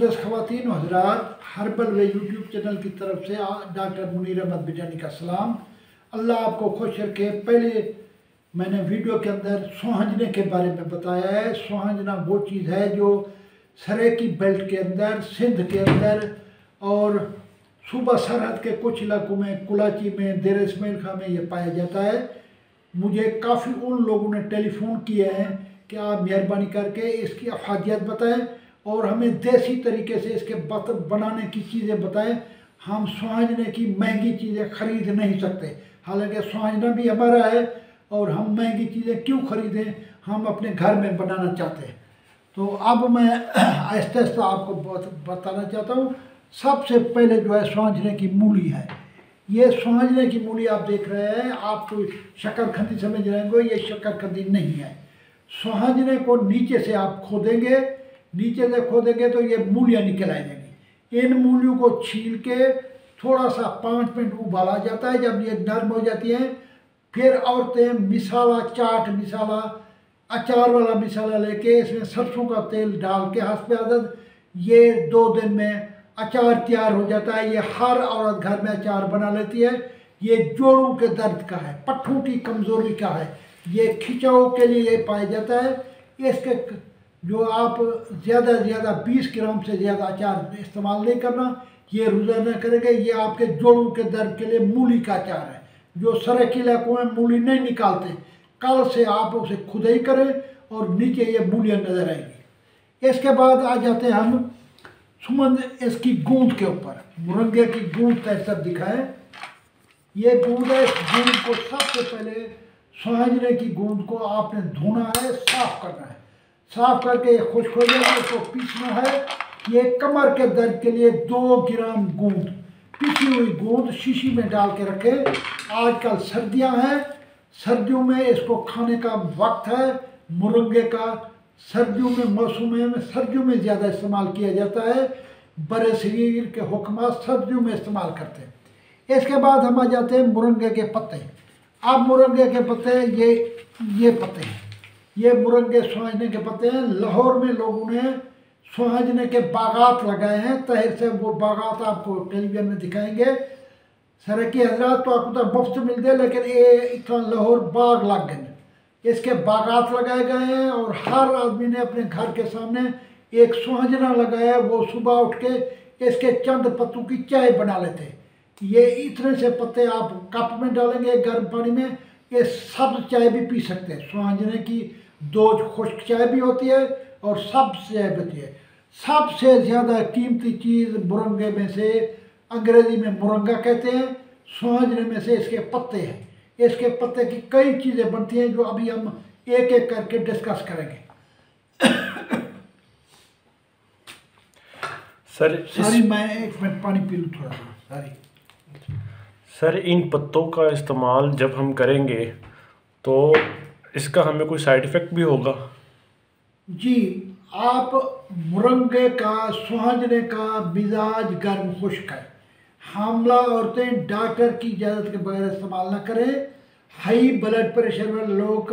मुक़द्दस ख़वातीन व हज़रात, हर्बल वे YouTube channel की तरफ से डॉक्टर मुनीर अहमद बिजानी का सलाम। अल्लाह आपको खुश रखे। पहले मैंने वीडियो के अंदर सुहांजने के बारे में बताया है। सुहांजना वो चीज़ है जो सरेकी बेल्ट के अंदर, सिंध के अंदर और सूबा सरहद के कुछ इलाकों में, कुलाची में, देर इस्माइल खां में ये पाया जाता है। मुझे काफ़ी उन लोगों ने टेलीफोन किए हैं कि आप मेहरबानी करके इसकी अफादियत बताएं और हमें देसी तरीके से इसके बनाने की चीज़ें बताएं। हम सुहांजने की महंगी चीज़ें खरीद नहीं सकते, हालांकि सुहांजना भी हमारा है और हम महंगी चीज़ें क्यों खरीदें, हम अपने घर में बनाना चाहते हैं। तो अब मैं आहिस्ता आहिस्ता आपको बताना चाहता हूँ। सबसे पहले जो है सुहांजने की मूली है। ये सुहांजने की मूली आप देख रहे हैं, आप तो शक्करकंदी समझ रहे होंगे, ये शक्करकंदी नहीं है। सुहांजने को नीचे से आप खोदेंगे, नीचे से खोदेंगे तो ये मूलियाँ निकल आएंगी। इन मूलियों को छील के थोड़ा सा 5 मिनट उबाला जाता है। जब ये नरम हो जाती हैं, फिर औरतें मिसाला, चाट मिसाला, अचार वाला मिसाला लेके इसमें सरसों का तेल डाल के हस्ब आदत ये 2 दिन में अचार तैयार हो जाता है। ये हर औरत घर में अचार बना लेती है। ये जोड़ों के दर्द का है, पट्ठों की कमज़ोरी का है, ये खिंचाव के लिए ये पाया जाता है। इसके जो आप ज़्यादा से ज़्यादा 20 ग्राम से ज़्यादा अचार इस्तेमाल नहीं करना, ये रोज़ाना करेंगे। ये आपके जोड़ों के दर्द के लिए मूली का अचार है। जो सरेकी इलाकों में मूली नहीं निकालते, कल से आप उसे खुदाई करें और नीचे ये मूलियाँ नज़र आएंगी। इसके बाद आ जाते हैं हम सुमंद इसकी गूंद के ऊपर। मुरंगे की गूंद कैसा दिखाएं। ये गूंद है। इस गूंद को सबसे पहले सुहांजने की गूंद को आपने धोना है, साफ करना है। साफ करके खुश्क हो जाएगा, इसको पीसना है। ये कमर के दर्द के लिए 2 ग्राम गूंद, पिसी हुई गूंद शीशी में डाल के रखें। आजकल सर्दियां हैं, सर्दियों में इसको खाने का वक्त है। मुरंगे का सर्दियों में, मौसम में सर्दियों में ज़्यादा इस्तेमाल किया जाता है। बड़े शरीर के हुक्मा सर्दियों में इस्तेमाल करते हैं। इसके बाद हम आ जाते हैं मुरंगे के पत्ते। अब मुरंगे के पत्ते ये पत्ते हैं, ये मुरंगे सुहांजने के पत्ते हैं। लाहौर में लोगों ने सुहांजने के बागात लगाए हैं। तहर से वो बागात आपको टेलीविजन में दिखाएंगे। सरेकी हजरात तो आपको तो मुफ्त मिलते हैं, लेकिन ये इतना लाहौर बाग लग गए, इसके बागात लगाए गए हैं। और हर आदमी ने अपने घर के सामने एक सुहांजना लगाया है। वो सुबह उठ के इसके चंद पत्तों की चाय बना लेते हैं। ये इतने से पत्ते आप कप में डालेंगे गर्म पानी में, ये सब्ज चाय भी पी सकते हैं। सुहांजने की 2 खुश्क चाय भी होती है और सब्ज चाय भी होती है। सबसे ज़्यादा कीमती चीज़ मुरंगे में से, अंग्रेज़ी में मुरंगा कहते हैं, सुहांजने में से इसके पत्ते हैं। इसके पत्ते की कई चीज़ें बनती हैं जो अभी हम एक एक करके डिस्कस करेंगे। सर मैं 1 मिनट पानी पी लूँ थोड़ा सा। सॉरी सर, इन पत्तों का इस्तेमाल जब हम करेंगे तो इसका हमें कोई साइड इफ़ेक्ट भी होगा? जी, आप मुरंगे का, सुहांजने का मिजाज गर्म खुश्क है। हामला औरतें डॉक्टर की इजाज़त के बगैर इस्तेमाल ना करें। हाई ब्लड प्रेशर वाले लोग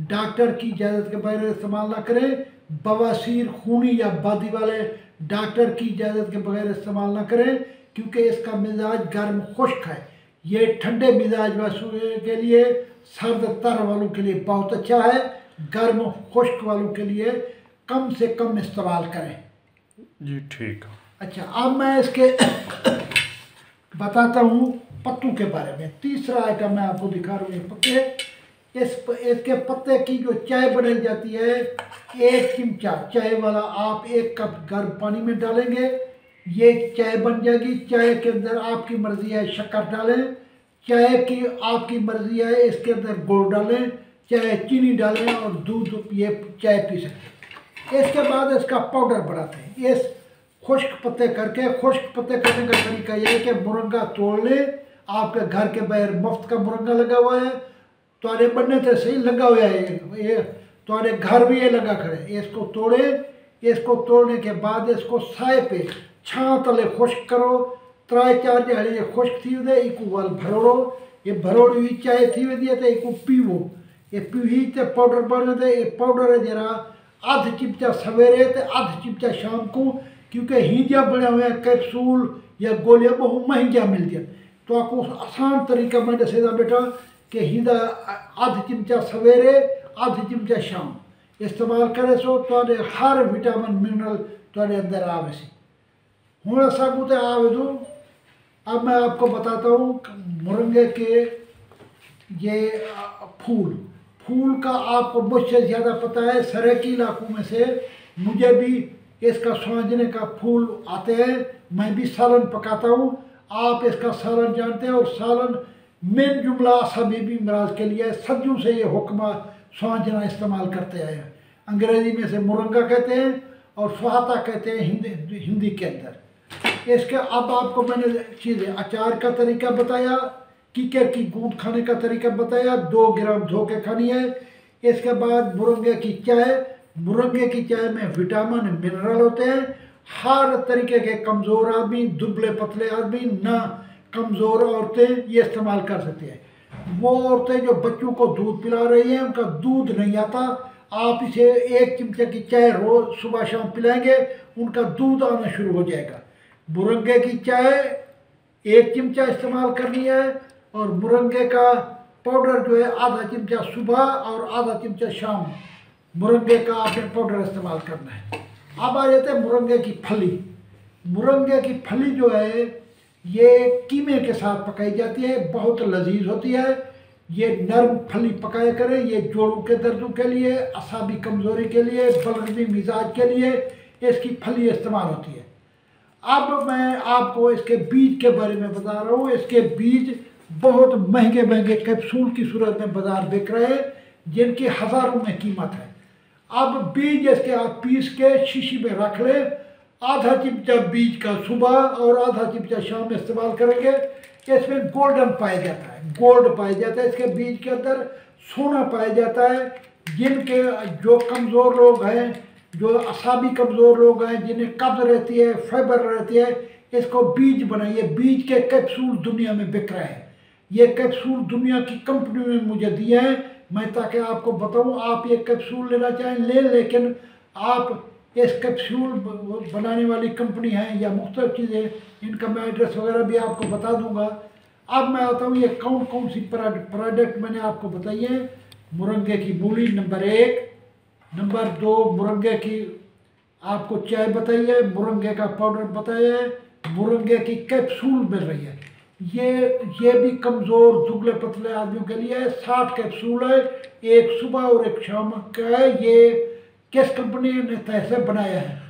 डॉक्टर की इजाज़त के बगैर इस्तेमाल ना करें। बवासीर, खूनी या बादी वाले डॉक्टर की इजाज़त के बगैर इस्तेमाल ना करें, क्योंकि इसका मिजाज गर्म खुश्क है। ये ठंडे मिजाज वालों के लिए, सर्द तर वालों के लिए बहुत अच्छा है। गर्म खुश्क वालों के लिए कम से कम इस्तेमाल करें। जी ठीक। अच्छा, अब मैं इसके बताता हूँ पत्तों के बारे में। तीसरा आइटम मैं आपको दिखा रहा हूँ। ये पत्ते, इसके पत्ते की जो चाय बनाई जाती है, 1 चिमचा चाय वाला आप 1 कप गर्म पानी में डालेंगे, ये चाय बन जाएगी। चाय के अंदर आपकी मर्जी है शक्कर डालें, चाय की आपकी मर्जी है इसके अंदर गुड़ डालें, चाहे चीनी डालें और दूध ये चाय पी सकते हैं। इसके बाद इसका पाउडर बनाते हैं। इस खुश्क पत्ते करके, खुश्क पत्ते करने का तरीका यह है कि मुरंगा तोड़ लें। आपके घर के बाहर मुफ्त का मुरंगा लगा हुआ है, तुम्हारे बनने से सही लगा हुआ है, ये तुम्हारे घर भी ये लगा खड़े। इसको तोड़े, इसको तोड़ने के बाद इसको साए पे छाँ तले खुश्क करो। 3-4 दिहाड़ी ये खुश्क थी वे, इको वाल भरोड़ो। ये भरोड़ी हुई चाय थी वे दिए तो इको पीवो। ये पीवी तो पाउडर बने थे। ये पाउडर है जरा आध चिमचा सवेरे तो आध चिमचा शाम को। क्योंकि हींदिया बने हुए कैप्सूल या गोलियां बहुत महंगिया मिलती हैं। तो आपको आसान तरीका मैं दसेदा बेटा कि हींदा आध चिमचा सवेरे आध चिमचा शाम इस्तेमाल करे सो तो हर विटामिन मिनरल तो अंदर आवे सी। हूँ असाकू तो आवे दो। अब मैं आपको बताता हूँ मुरंगे के ये फूल फूल का आपको मुझसे ज़्यादा पता है। सरेकी इलाकों में से मुझे भी इसका स्वांजने का फूल आते हैं। मैं भी सालन पकाता हूँ। आप इसका सालन जानते हैं। और सालन मेन जुमला सभी मराज के लिए सदियों से ये हुक्मा स्वांजना इस्तेमाल करते हैं। अंग्रेज़ी में से मुरंगा कहते हैं और सुहाता कहते हैं हिंदी के अंदर। इसके अब आपको मैंने चीज़ें अचार का तरीका बताया, कीकर की गूंद खाने का तरीका बताया, 2 ग्राम धो के खानी है। इसके बाद मुरंगे की चाय। मुरंगे की चाय में विटामिन मिनरल होते हैं। हर तरीके के कमज़ोर आदमी, दुबले पतले आदमी, ना कमज़ोर औरतें ये इस्तेमाल कर सकती हैं। वो औरतें जो बच्चों को दूध पिला रही हैं उनका दूध नहीं आता, आप इसे 1 चमचे की चाय रोज़ सुबह शाम पिलाएंगे उनका दूध आना शुरू हो जाएगा। मुरंगे की चाय 1 चमचा इस्तेमाल करनी है और मुरंगे का पाउडर जो है आधा चमचा सुबह और आधा चमचा शाम मुरंगे का आपने पाउडर इस्तेमाल करना है। अब आ जाते हैं मुरंगे की फली। मुरंगे की फली जो है ये कीमे के साथ पकाई जाती है, बहुत लजीज होती है। ये नरम फली पकाया करें। ये जोड़ों के दर्दों के लिए, असाबी कमज़ोरी के लिए, बलगमी मिजाज के लिए इसकी फली इस्तेमाल होती है। अब मैं आपको इसके बीज के बारे में बता रहा हूँ। इसके बीज बहुत महंगे महंगे कैप्सूल की सूरत में बाजार बिक रहे हैं जिनकी हज़ारों में कीमत है। अब बीज इसके आप पीस के शीशी में रख लें। आधा चिमचा बीज का सुबह और आधा चिमचा शाम में इस्तेमाल करेंगे। इसमें गोल्डन पाया जाता है, गोल्ड पाया जाता है इसके बीज के अंदर, सोना पाया जाता है। जिनके जो कमज़ोर लोग हैं, जो असाबी कमज़ोर लोग हैं, जिन्हें कब्ज़ रहती है, फाइबर रहती है, इसको बीज बनाइए। बीज के कैप्सूल दुनिया में बिक रहे हैं। ये कैप्सूल दुनिया की कंपनियों ने मुझे दिए हैं, मैं ताकि आपको बताऊं। आप ये कैप्सूल लेना चाहें ले, लेकिन आप इस कैप्सूल बनाने वाली कंपनी है या मुख्तलिफ चीज़ें, इनका मैं एड्रेस वगैरह भी आपको बता दूंगा। अब मैं आता हूँ ये कौन कौन सी प्रोडक्ट मैंने आपको बताई है। मुरंगे की मूली नंबर 1, नंबर 2 मुरंगे की आपको चाय बताई है, मुरंगे का पाउडर बताया है, मुरंगे की कैप्सूल मिल रही है। ये भी कमज़ोर दुबले पतले आदमियों के लिए है। 60 कैप्सूल है, एक सुबह और एक शाम का है। ये किस कंपनी ने तैसे बनाया है?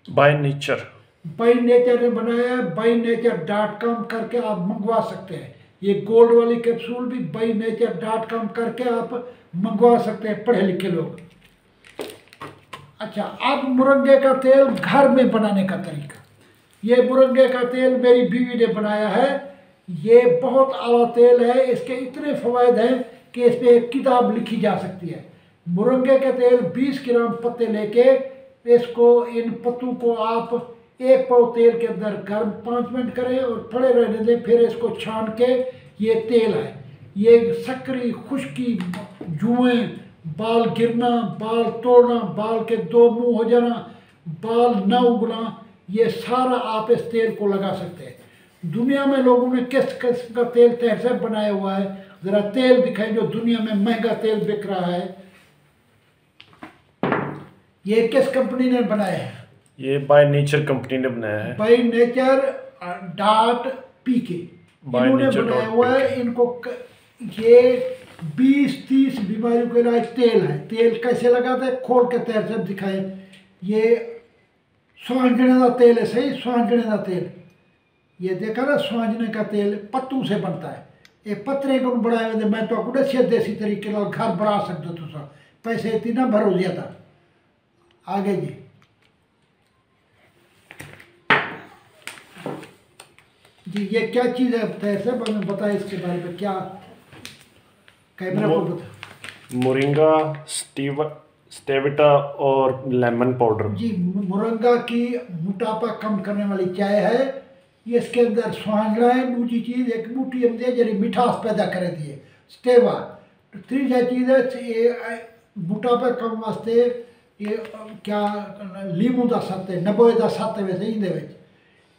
By nature. बाय नेचर ने बनाया है। bynature.com करके आप मंगवा सकते हैं। ये गोल्ड वाली कैप्सूल भी bynature.com करके आप मंगवा सकते हैं, पढ़े लिखे लोग। अच्छा, अब मुरंगे का तेल घर में बनाने का तरीका। ये मुरंगे का तेल मेरी बीवी ने बनाया है। ये बहुत आला तेल है। इसके इतने फ़वाइद हैं कि इस पर एक किताब लिखी जा सकती है। मुरंगे का तेल 20 ग्राम पत्ते लेके इसको, इन पत्तों को आप 1 पाव तेल के अंदर गर्म 5 मिनट करें और पड़े रहने दें। फिर इसको छान के, ये तेल है, ये सक्री, खुश्की, जुएँ, बाल गिरना, बाल तोड़ना, बाल के 2 मुंह हो जाना, बाल न उगना, ये सारा आप इस तेल को लगा सकते हैं। दुनिया में लोगों ने किस किस्म का तेल कैसे बनाया हुआ है, ज़रा तेल दिखाएं जो दुनिया में महंगा तेल बिक रहा है। ये किस कंपनी ने बनाया है? ये बाय नेचर कंपनी ने बनाया है। bynature.pk इन्होंने बनाया हुआ है। इनको ये 20-30 बीमारियों के इलाज तेल है। तेल कैसे लगाते हैं खोल के तैर से दिखाए। ये स्वांजने का तेल है, सही स्वांजने का तेल। ये देखा ना, स्वांजने का तेल पत्तों से बनता है। ये पत्रे को बनाए हुए मैं तो आपको देसी तरीके का घर बना सकते हो। तो पैसे इतनी ना भरो ज्यादा। आगे जी, ये क्या चीज़ है तैसे बताए इसके बारे में, क्या कैमरा को बता। मोरिंगा, स्टेविटा और लेमन पाउडर। जी, मोरिंगा की मोटापा कम करने वाली चाय है। ये इसके अंदर स्वांजड़ा है, दूसरी चीज़ एक बूटी हम दे जरी मिठास पैदा करे दी है, स्टेवा। तीसरी चीज़ है मोटापा कम वास्ते ये क्या लीमू का सत्त है, नबोए का सत्त है वैसे इंदे विच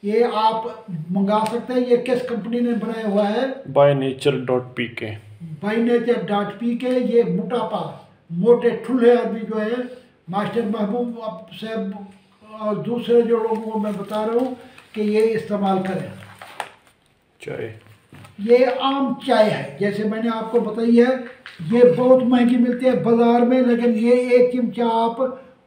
ये आप मंगा सकते हैं। ये किस कंपनी ने बनाया हुआ है? bynature.pk। bynature.pk। ये मोटापा मोटे ठुल्ले आदमी जो है मास्टर महबूब साहब और दूसरे जो लोगों को मैं बता रहा हूँ कि ये इस्तेमाल करें। चाय, ये आम चाय है, जैसे मैंने आपको बताई है, ये बहुत महंगी मिलती है बाज़ार में, लेकिन ये एक चिमचा आप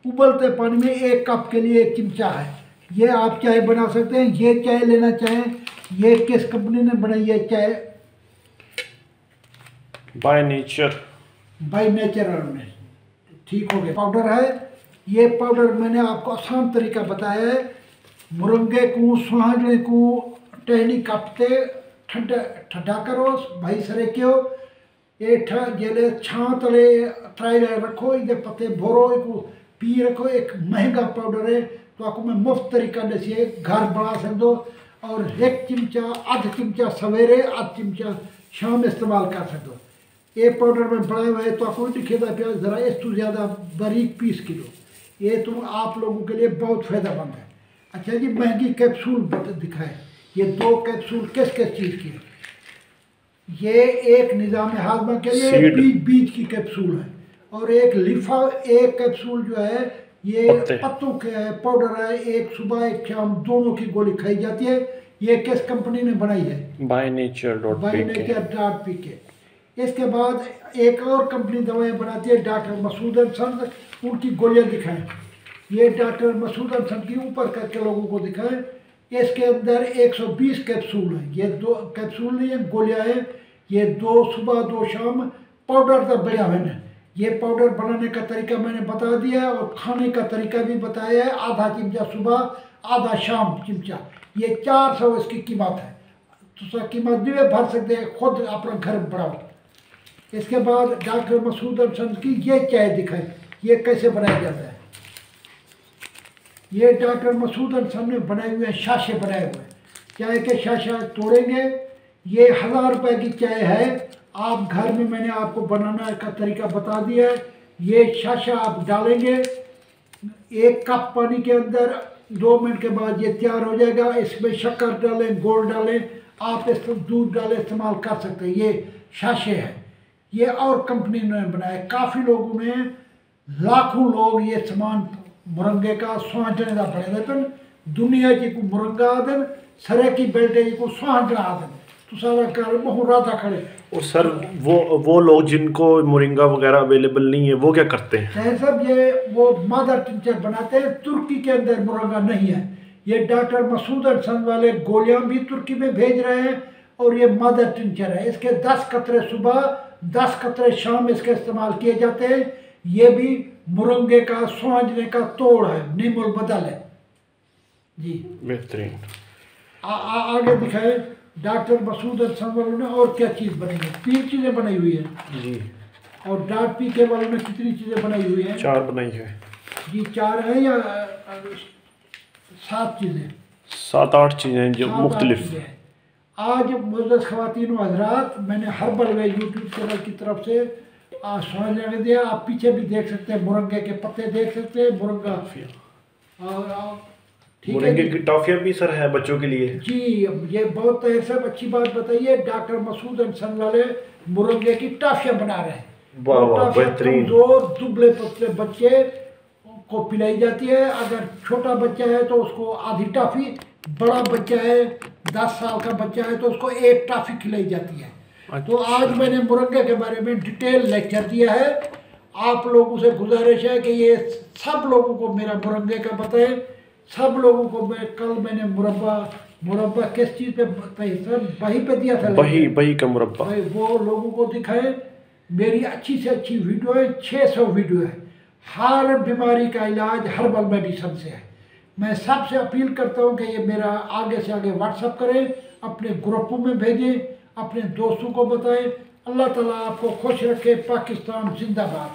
उबलते पानी में 1 कप के लिए 1 चिमचा है, ये आप चाय बना सकते हैं। ये चाय लेना चाहें, ये किस कंपनी ने बनाई है चाय? बाय नेचर ने। ठीक हो गया। पाउडर है, ये पाउडर मैंने आपको आसान तरीका बताया है। मुरंगे को सुहागने को टहनी कपते ठंडा करो भाई सरे क्यों ये जेले छां तले ट्राई रखो, ये पत्ते भोरो को पी रखो। एक महंगा पाउडर है तो आपको मैं मुफ्त तरीका दसी घर बना सकते और 1 चिमचा आध चिमचा सवेरे आध चिमचा शाम इस्तेमाल कर सकते हो। ये पाउडर में बनाया हुआ है तो आपको दिखेगा प्याज ज़रा इस तो ज़्यादा बारीक पीस किलो, ये तो आप लोगों के लिए बहुत फ़ायदेमंद है। अच्छा जी, महंगी कैप्सूल दिखाए, ये 2 कैप्सूल किस किस चीज़ की? ये एक निज़ाम हाजमा के लिए बीज की कैप्सूल है और एक लिफा, एक कैप्सूल जो है ये पत्तों के पाउडर है। एक सुबह एक शाम दोनों की गोली खाई जाती है। ये किस कंपनी ने बनाई है? bynature.pk। इसके बाद एक और कंपनी दवाएं बनाती है डॉक्टर मसूद सन, उनकी गोलियां दिखाएं। ये डॉक्टर मसूद सन की ऊपर करके लोगों को दिखाएं। इसके अंदर 120 कैप्सूल है, ये 2 कैप्सूल नहीं है, गोलियां है। ये 2 सुबह 2 शाम पाउडर का बढ़िया है। ये पाउडर बनाने का तरीका मैंने बता दिया है और खाने का तरीका भी बताया है। आधा चिमचा सुबह आधा शाम चिमचा, ये 400 इसकी कीमत है। तो कीमत भी भर सकते हैं, खुद अपना घर बढ़ाओ। इसके बाद डॉक्टर मसूद सन की ये चाय दिखाई, ये कैसे बनाया जाता है। ये डॉक्टर मसूद सन ने बनाए हुए शाशे बनाए हुए हैं, चाय के शाशा तोड़ेंगे। ये 1000 रुपए की चाय है, आप घर में मैंने आपको बनाना का तरीका बता दिया है। ये शाशा आप डालेंगे 1 कप पानी के अंदर, 2 मिनट के बाद ये तैयार हो जाएगा। इसमें शक्कर डालें, गुड़ डालें, आप इस दूध डालें, इस्तेमाल कर सकते हैं। ये शाशे है, ये और कंपनी ने बनाया। काफ़ी लोगों ने, लाखों लोग ये सामान मुरंगे का सुहांजने का बने देते। दुनिया की को मुरंगा आदन सरे की बेल्टे को सुहांजना आदन तो सारा कर बहुत राधा खड़े। और सर वो लोग जिनको मोरिंगा वगैरह अवेलेबल नहीं है वो क्या करते हैं? सब ये वो मदर टिंचर बनाते हैं। तुर्की के अंदर मुरंगा नहीं है। ये डॉक्टर मसूद सन वाले गोलियां भी तुर्की में भेज रहे हैं और ये मदर टिंचर है। इसके 10 कतरे सुबह 10 कतरे शाम इसके इस्तेमाल किए जाते हैं। ये भी मुरंगे का सुहांजने का तोड़ है, निमुल बदल है जी, बेहतरीन। आगे दिखाए डॉक्टर मसूद सन वालों ने और क्या चीज़ बनी है। 3 चीज़ें बनाई हुई है जी। और .pk वालों ने कितनी चीज़ें बनाई हुई हैं? 4 बनाई है जी। 4 है या 7 चीज़ें? 7-8 चीज़ें जो मुख्तलिफ। आज मुअज़्ज़ज़ ख़वातीन व हज़रात, मैंने हर्बल वे यूट्यूब चैनल की तरफ से समझने दिया। आप पीछे भी देख सकते हैं, मुरंगे के पत्ते देख सकते हैं, मुरंगा और मुरंगे की टॉफियाँ भी सर है बच्चों के लिए जी। ये बहुत सब अच्छी बात बताइए। डॉक्टर मसूद सन वाले मुरंगे की टॉफियाँ बना रहे हैं। वाह वाह, बेहतरीन। दुबले पतले बच्चे को पिलाई जाती है। अगर छोटा बच्चा है तो उसको आधी टॉफी, बड़ा बच्चा है 10 साल का बच्चा है तो उसको 1 टॉफी खिलाई जाती है। तो आज मैंने मुरंगे के बारे में डिटेल लेक्चर दिया है। आप लोगों से गुजारिश है कि ये सब लोगों को मेरा मुरंगे का बताएं। सब लोगों को कल मैंने मुरब्बा किस चीज़ पे सर बही पे दिया था, बही का मुरब्बा, वो लोगों को दिखाए। मेरी अच्छी से अच्छी वीडियो है, 600 वीडियो है। हर बीमारी का इलाज हर्बल मेडिसिन से है। मैं सबसे अपील करता हूँ कि ये मेरा आगे से आगे व्हाट्सअप करें, अपने ग्रुपों में भेजें, अपने दोस्तों को बताएं। अल्लाह ताला आपको खुश रखे। पाकिस्तान जिंदाबाद।